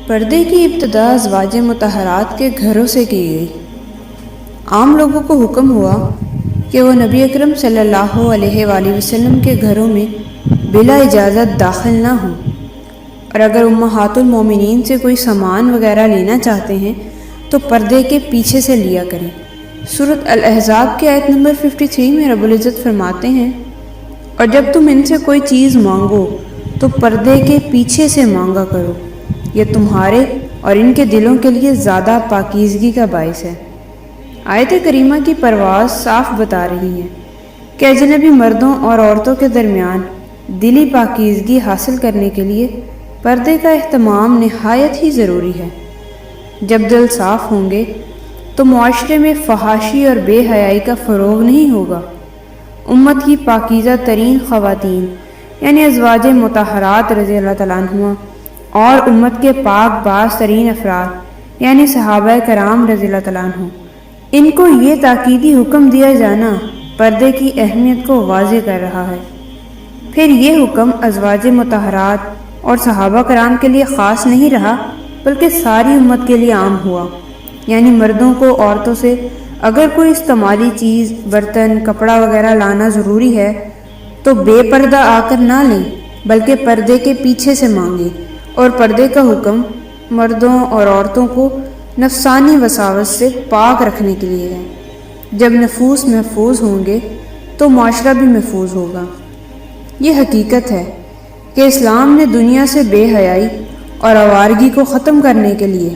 پردے کی ابتدا ازواج مطہرات کے گھروں سے کی گئی۔ عام لوگوں کو حکم ہوا کہ وہ نبی اکرم صلی اللہ علیہ وآلہ وسلم کے گھروں میں بلا اجازت داخل نہ ہوں، اور اگر امہات المومنین سے کوئی سامان وغیرہ لینا چاہتے ہیں تو پردے کے پیچھے سے لیا کریں۔ سورۃ الاحزاب کی آیت نمبر 53 میں رب العزت فرماتے ہیں، اور جب تم ان سے کوئی چیز مانگو تو پردے کے پیچھے سے مانگا کرو، یہ تمہارے اور ان کے دلوں کے لیے زیادہ پاکیزگی کا باعث ہے۔ آیت کریمہ کی پرواز صاف بتا رہی ہے کہ اجنبی مردوں اور عورتوں کے درمیان دلی پاکیزگی حاصل کرنے کے لیے پردے کا اہتمام نہایت ہی ضروری ہے۔ جب دل صاف ہوں گے تو معاشرے میں فحاشی اور بے حیائی کا فروغ نہیں ہوگا۔ امت کی پاکیزہ ترین خواتین یعنی ازواج مطہرات رضی اللہ تعالیٰ عنہ اور امت کے پاک باز ترین افراد یعنی صحابہ کرام رضی اللہ تعالیٰ عنہ، ان کو یہ تاکیدی حکم دیا جانا پردے کی اہمیت کو واضح کر رہا ہے۔ پھر یہ حکم ازواج مطہرات اور صحابہ کرام کے لیے خاص نہیں رہا بلکہ ساری امت کے لیے عام ہوا، یعنی مردوں کو عورتوں سے اگر کوئی استعمالی چیز، برتن، کپڑا وغیرہ لانا ضروری ہے تو بے پردہ آ کر نہ لیں بلکہ پردے کے پیچھے سے مانگیں، اور پردے کا حکم مردوں اور عورتوں کو نفسانی وساوس سے پاک رکھنے کے لیے ہے۔ جب نفوس محفوظ ہوں گے تو معاشرہ بھی محفوظ ہوگا۔ یہ حقیقت ہے کہ اسلام نے دنیا سے بے حیائی اور آوارگی کو ختم کرنے کے لیے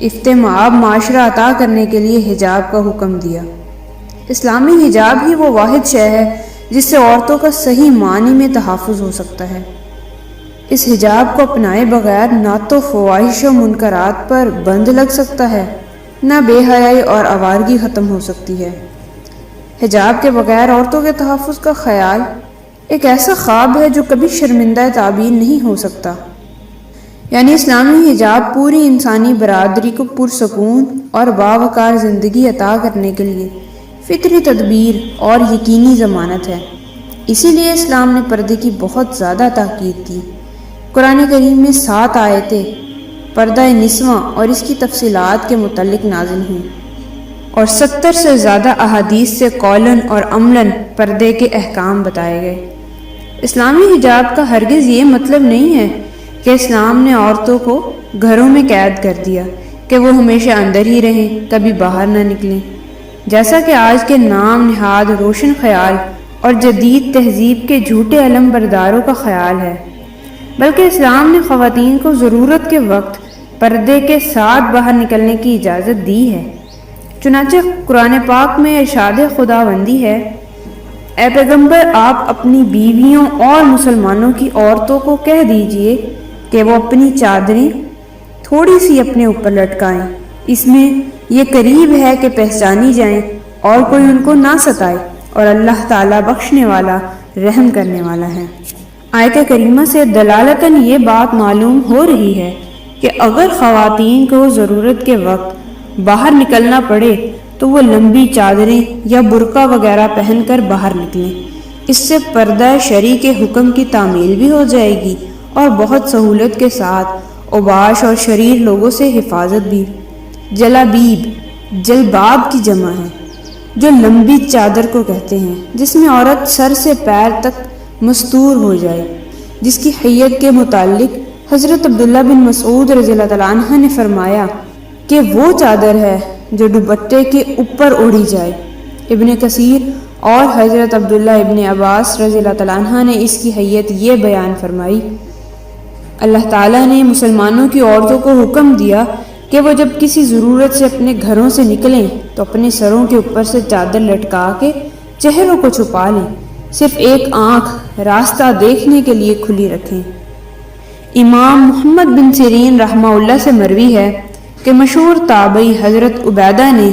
افتماب معاشرہ عطا کرنے کے لیے حجاب کا حکم دیا۔ اسلامی حجاب ہی وہ واحد شے ہے جس سے عورتوں کا صحیح معنی میں تحفظ ہو سکتا ہے۔ اس حجاب کو اپنائے بغیر نہ تو فواہش و منکرات پر بند لگ سکتا ہے، نہ بے حیائی اور آوارگی ختم ہو سکتی ہے۔ حجاب کے بغیر عورتوں کے تحفظ کا خیال ایک ایسا خواب ہے جو کبھی شرمندہ تعبیر نہیں ہو سکتا۔ یعنی اسلامی حجاب پوری انسانی برادری کو پرسکون اور باوقار زندگی عطا کرنے کے لیے فطری تدبیر اور یقینی ضمانت ہے۔ اسی لیے اسلام نے پردے کی بہت زیادہ تاکید کی۔ قرآن کریم میں 7 آیتیں پردہ نسواں اور اس کی تفصیلات کے متعلق نازل ہوئیں، اور 70 سے زیادہ احادیث سے قولاً اور عملاً پردے کے احکام بتائے گئے۔ اسلامی حجاب کا ہرگز یہ مطلب نہیں ہے کہ اسلام نے عورتوں کو گھروں میں قید کر دیا کہ وہ ہمیشہ اندر ہی رہیں، کبھی باہر نہ نکلیں، جیسا کہ آج کے نام نہاد روشن خیال اور جدید تہذیب کے جھوٹے علم برداروں کا خیال ہے، بلکہ اسلام نے خواتین کو ضرورت کے وقت پردے کے ساتھ باہر نکلنے کی اجازت دی ہے۔ چنانچہ قرآن پاک میں ارشاد خداوندی ہے، اے پیغمبر آپ اپنی بیویوں اور مسلمانوں کی عورتوں کو کہہ دیجئے کہ وہ اپنی چادریں تھوڑی سی اپنے اوپر لٹکائیں، اس میں یہ قریب ہے کہ پہچانی جائیں اور کوئی ان کو نہ ستائے، اور اللہ تعالیٰ بخشنے والا رحم کرنے والا ہے۔ آیت کریمہ سے دلالتاً یہ بات معلوم ہو رہی ہے کہ اگر خواتین کو ضرورت کے وقت باہر نکلنا پڑے تو وہ لمبی چادریں یا برقع وغیرہ پہن کر باہر نکلیں۔ اس سے پردہ شرعی کے حکم کی تعمیل بھی ہو جائے گی اور بہت سہولت کے ساتھ اوباش اور شریر لوگوں سے حفاظت بھی۔ جلابیب جلباب کی جمع ہے، جو لمبی چادر کو کہتے ہیں، جس میں عورت سر سے پیر تک مستور ہو جائے، جس کی حیت کے متعلق حضرت عبداللہ بن مسعود رضی اللہ تعالیٰ عنہ نے فرمایا کہ وہ چادر ہے جو دوپٹے کے اوپر اوڑھی جائے۔ ابن کثیر اور حضرت عبداللہ ابن عباس رضی اللہ تعالیٰ عنہ نے اس کی حیت یہ بیان فرمائی، اللہ تعالیٰ نے مسلمانوں کی عورتوں کو حکم دیا کہ وہ جب کسی ضرورت سے اپنے گھروں سے نکلیں تو اپنے سروں کے اوپر سے چادر لٹکا کے چہروں کو چھپا لیں، صرف ایک آنکھ راستہ دیکھنے کے لیے کھلی رکھیں۔ امام محمد بن سیرین رحمہ اللہ سے مروی ہے کہ مشہور تابعی حضرت عبیدہ نے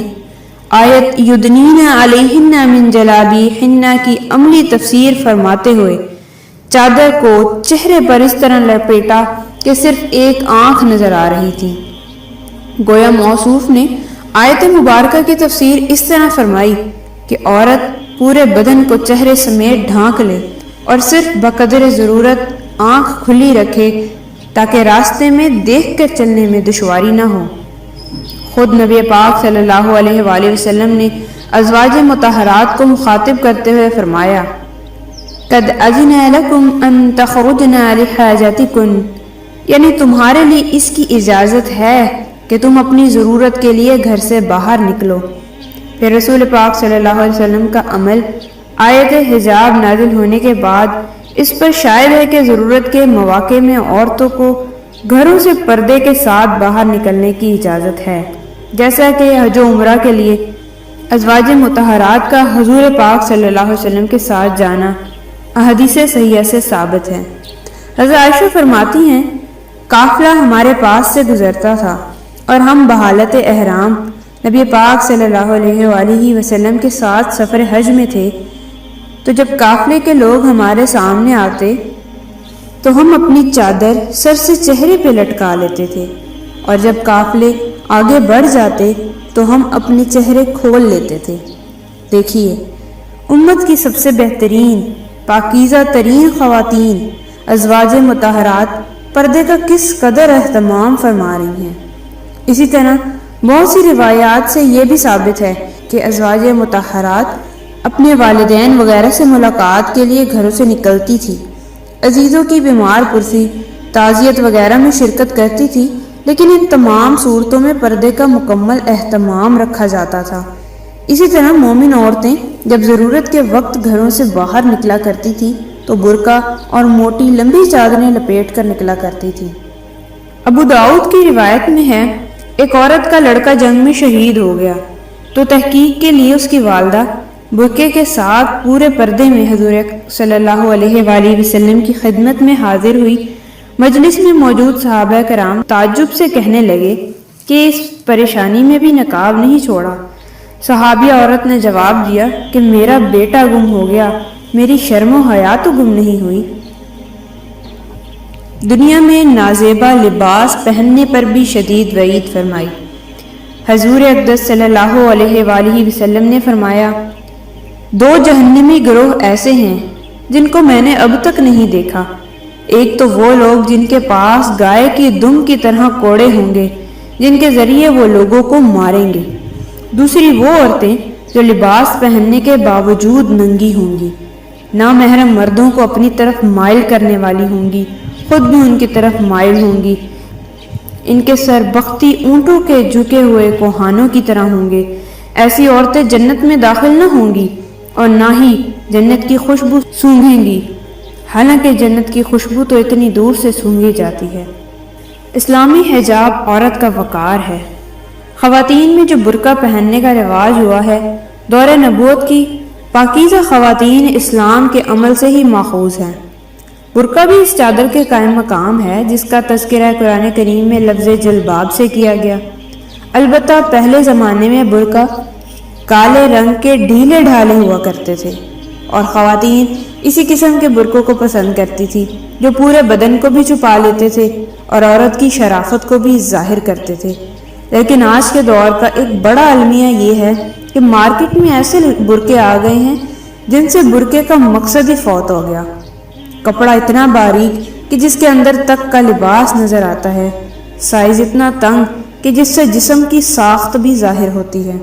آیت یدنین علیہن من جلابیبہن کی عملی تفسیر فرماتے ہوئے چادر کو چہرے پر اس طرح لپیٹا کہ صرف ایک آنکھ نظر آ رہی تھی۔ گویا موصوف نے آیت مبارکہ کی تفسیر اس طرح فرمائی کہ عورت پورے بدن کو چہرے سمیت ڈھانک لے اور صرف بقدر ضرورت آنکھ کھلی رکھے تاکہ راستے میں دیکھ کر چلنے میں دشواری نہ ہو۔ خود نبی پاک صلی اللہ علیہ وآلہ وسلم نے ازواج مطہرات کو مخاطب کرتے ہوئے فرمایا، قد اذن لکم ان تخرجن لحاجاتکن، یعنی تمہارے لیے اس کی اجازت ہے کہ تم اپنی ضرورت کے لیے گھر سے باہر نکلو۔ پھر رسول پاک صلی اللہ علیہ وسلم کا عمل آیت حجاب نازل ہونے کے بعد اس پر شائع ہے کہ ضرورت کے مواقع میں عورتوں کو گھروں سے پردے کے ساتھ باہر نکلنے کی اجازت ہے، جیسا کہ حج و عمرہ کے لیے ازواج مطہرات کا حضور پاک صلی اللہ علیہ وسلم کے ساتھ جانا احادیث صحیحہ سے ثابت ہے۔ حضرت عائشہ فرماتی ہیں، قافلہ ہمارے پاس سے گزرتا تھا اور ہم بحالت احرام نبی پاک صلی اللہ علیہ وآلہ وسلم کے ساتھ سفر حج میں تھے، تو جب قافلے کے لوگ ہمارے سامنے آتے تو ہم اپنی چادر سر سے چہرے پہ لٹکا لیتے تھے، اور جب قافلے آگے بڑھ جاتے تو ہم اپنے چہرے کھول لیتے تھے۔ دیکھیے، امت کی سب سے بہترین پاکیزہ ترین خواتین ازواج مطہرات پردے کا کس قدر اہتمام فرما رہی ہیں۔ اسی طرح بہت سی روایات سے یہ بھی ثابت ہے کہ ازواج مطہرات اپنے والدین وغیرہ سے ملاقات کے لیے گھروں سے نکلتی تھی، عزیزوں کی بیمار پرسی، تعزیت وغیرہ میں شرکت کرتی تھی، لیکن ان تمام صورتوں میں پردے کا مکمل اہتمام رکھا جاتا تھا۔ اسی طرح مومن عورتیں جب ضرورت کے وقت گھروں سے باہر نکلا کرتی تھی تو برقع اور موٹی لمبی چادریں لپیٹ کر نکلا کرتی تھی۔ ابو داؤد کی روایت میں ہے، ایک عورت کا لڑکا جنگ میں شہید ہو گیا تو تحقیق کے لیے اس کی والدہ برقعے کے ساتھ پورے پردے میں حضور صلی اللہ علیہ وآلہ وسلم کی خدمت میں حاضر ہوئی۔ مجلس میں موجود صحابہ کرام تعجب سے کہنے لگے کہ اس پریشانی میں بھی نقاب نہیں چھوڑا۔ صحابی عورت نے جواب دیا کہ میرا بیٹا گم ہو گیا، میری شرم و حیا تو گم نہیں ہوئی۔ دنیا میں نازیبا لباس پہننے پر بھی شدید وعید فرمائی۔ حضور اقدس صلی اللہ علیہ وآلہ وسلم نے فرمایا، دو جہنمی گروہ ایسے ہیں جن کو میں نے اب تک نہیں دیکھا۔ ایک تو وہ لوگ جن کے پاس گائے کی دم کی طرح کوڑے ہوں گے، جن کے ذریعے وہ لوگوں کو ماریں گے۔ دوسری وہ عورتیں جو لباس پہننے کے باوجود ننگی ہوں گی، نامحرم مردوں کو اپنی طرف مائل کرنے والی ہوں گی، خود بھی ان کی طرف مائل ہوں گی۔ ان کے سر بختی اونٹوں کے جھکے ہوئے کوہانوں کی طرح ہوں گے۔ ایسی عورتیں جنت میں داخل نہ ہوں گی اور نہ ہی جنت کی خوشبو سونگھیں گی، حالانکہ جنت کی خوشبو تو اتنی دور سے سونگھی جاتی ہے۔ اسلامی حجاب عورت کا وقار ہے۔ خواتین میں جو برقع پہننے کا رواج ہوا ہے، دور نبوت کی پاکیزہ خواتین اسلام کے عمل سے ہی ماخوذ ہیں۔ برقع بھی اس چادر کے قائم مقام ہے جس کا تذکرہ قرآن کریم میں لفظ جلباب سے کیا گیا۔ البتہ پہلے زمانے میں برقع کالے رنگ کے ڈھیلے ڈھالے ہوا کرتے تھے، اور خواتین اسی قسم کے برقعوں کو پسند کرتی تھی جو پورے بدن کو بھی چھپا لیتے تھے اور عورت کی شرافت کو بھی ظاہر کرتے تھے۔ لیکن آج کے دور کا ایک بڑا المیہ یہ ہے کہ مارکیٹ میں ایسے برقعے آ گئے ہیں جن سے برقعے کا مقصد ہی فوت ہو گیا۔ کپڑا اتنا باریک کہ جس کے اندر تک کا لباس نظر آتا ہے، سائز اتنا تنگ کہ جس سے جسم کی ساخت بھی ظاہر ہوتی ہے،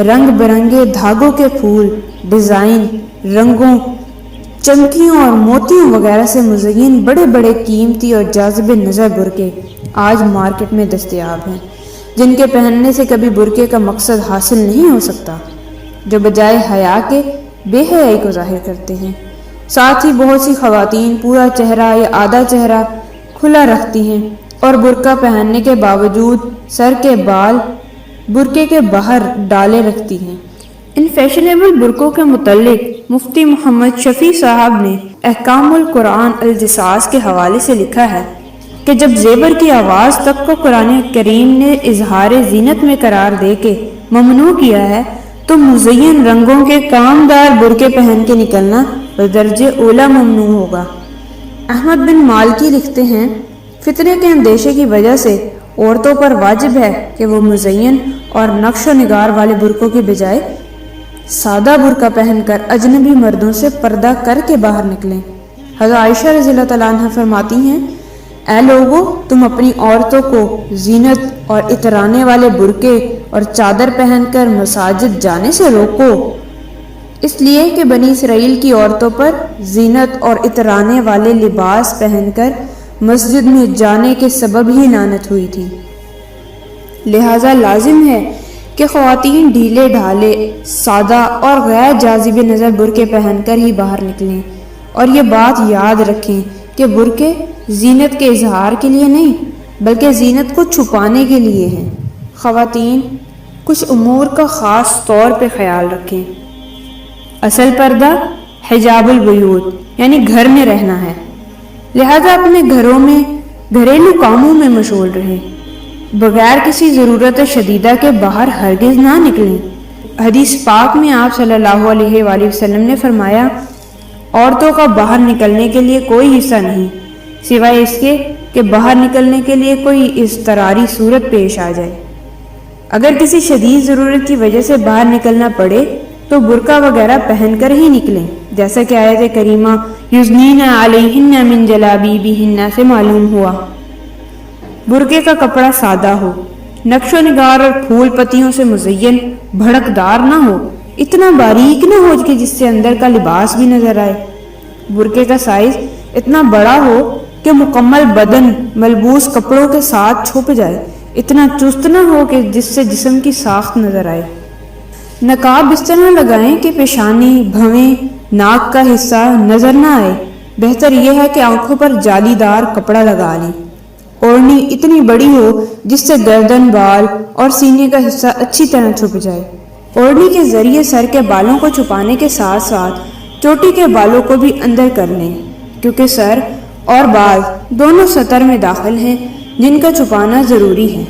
رنگ برنگے دھاگوں کے پھول، ڈیزائن، رنگوں، چمکیوں اور موتیوں وغیرہ سے مزین بڑے بڑے قیمتی اور جاذب نظر برقعے آج مارکیٹ میں دستیاب ہیں، جن کے پہننے سے کبھی برقعے کا مقصد حاصل نہیں ہو سکتا، جو بجائے حیا کے بے حیائی کو ظاہر کرتے ہیں۔ ساتھ ہی بہت سی خواتین پورا چہرہ یا آدھا چہرہ کھلا رکھتی ہیں اور برقع پہننے کے باوجود سر کے بال برقعے کے باہر ڈالے رکھتی ہیں۔ ان فیشنیبل برقعوں کے متعلق مفتی محمد شفیع صاحب نے احکام القرآن الجساس کے حوالے سے لکھا ہے کہ جب زیور کی آواز تک کو قرآن کریم نے اظہار زینت میں قرار دے کے ممنوع کیا ہے تو مزین رنگوں کے کامدار برقعے پہن کے نکلنا بدرجہ اولا ممنوع ہوگا۔ احمد بن مالکی لکھتے ہیں، فتنے کے اندیشے کی وجہ سے عورتوں پر واجب ہے کہ وہ مزین اور نقش و نگار والے برقعوں کے بجائے سادہ برقع پہن کر اجنبی مردوں سے پردہ کر کے باہر نکلیں۔ حضرت عائشہ رضی اللہ تعالیٰ عنہ فرماتی ہیں، اے لوگو، تم اپنی عورتوں کو زینت اور اترانے والے برقعے اور چادر پہن کر مساجد جانے سے روکو، اس لیے کہ بنی اسرائیل کی عورتوں پر زینت اور اترانے والے لباس پہن کر مسجد میں جانے کے سبب ہی لعنت ہوئی تھی۔ لہذا لازم ہے کہ خواتین ڈھیلے ڈھالے، سادہ اور غیر جاذب نظر برقعے پہن کر ہی باہر نکلیں، اور یہ بات یاد رکھیں کہ برقعے زینت کے اظہار کے لیے نہیں بلکہ زینت کو چھپانے کے لیے ہیں۔ خواتین کچھ امور کا خاص طور پہ خیال رکھیں۔ اصل پردہ حجاب البیوت یعنی گھر میں رہنا ہے، لہذا اپنے گھروں میں گھریلو کاموں میں مشغول رہیں، بغیر کسی ضرورت شدیدہ کے باہر ہرگز نہ نکلیں۔ حدیث پاک میں آپ صلی اللہ علیہ وآلہ وسلم نے فرمایا، عورتوں کا باہر نکلنے کے لیے کوئی حصہ نہیں سوائے اس کے کہ باہر نکلنے کے لیے کوئی اضطراری صورت پیش آ جائے۔ اگر کسی شدید ضرورت کی وجہ سے باہر نکلنا پڑے تو برقع وغیرہ پہن کر ہی نکلیں، جیسا کہ آیت کریمہ یُزْنِینَ عَلَیْہِنَّ مِن جَلَابِیبِہِنَّ سے معلوم ہوا۔ برقعے کا کپڑا سادہ ہو، نقش و نگار اور پھول پتیوں سے مزین، بھڑکدار نہ ہو، اتنا باریک نہ ہو کہ جس سے اندر کا لباس بھی نظر آئے۔ برقعے کا سائز اتنا بڑا ہو کہ مکمل بدن ملبوس کپڑوں کے ساتھ چھپ جائے، اتنا چست نہ ہو کہ جس سے جسم کی ساخت نظر آئے۔ نقاب اس طرح لگائیں کہ پیشانی، بھویں، ناک کا حصہ نظر نہ آئے۔ بہتر یہ ہے کہ آنکھوں پر جالی دار کپڑا لگا لیں۔ اوڑھنی اتنی بڑی ہو جس سے گردن، بال اور سینے کا حصہ اچھی طرح چھپ جائے۔ اوڑھنی کے ذریعے سر کے بالوں کو چھپانے کے ساتھ ساتھ چوٹی کے بالوں کو بھی اندر کر لیں، کیونکہ سر اور بال دونوں سطر میں داخل ہیں جن کا چھپانا ضروری ہے۔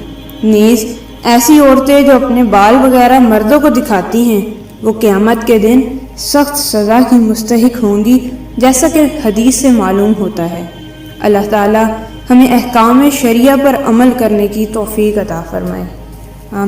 نیز ایسی عورتیں جو اپنے بال وغیرہ مردوں کو دکھاتی ہیں وہ قیامت کے دن سخت سزا کی مستحق ہوں گی، جیسا کہ حدیث سے معلوم ہوتا ہے۔ اللہ تعالی ہمیں احکام شریعہ پر عمل کرنے کی توفیق عطا فرمائے۔ آمین۔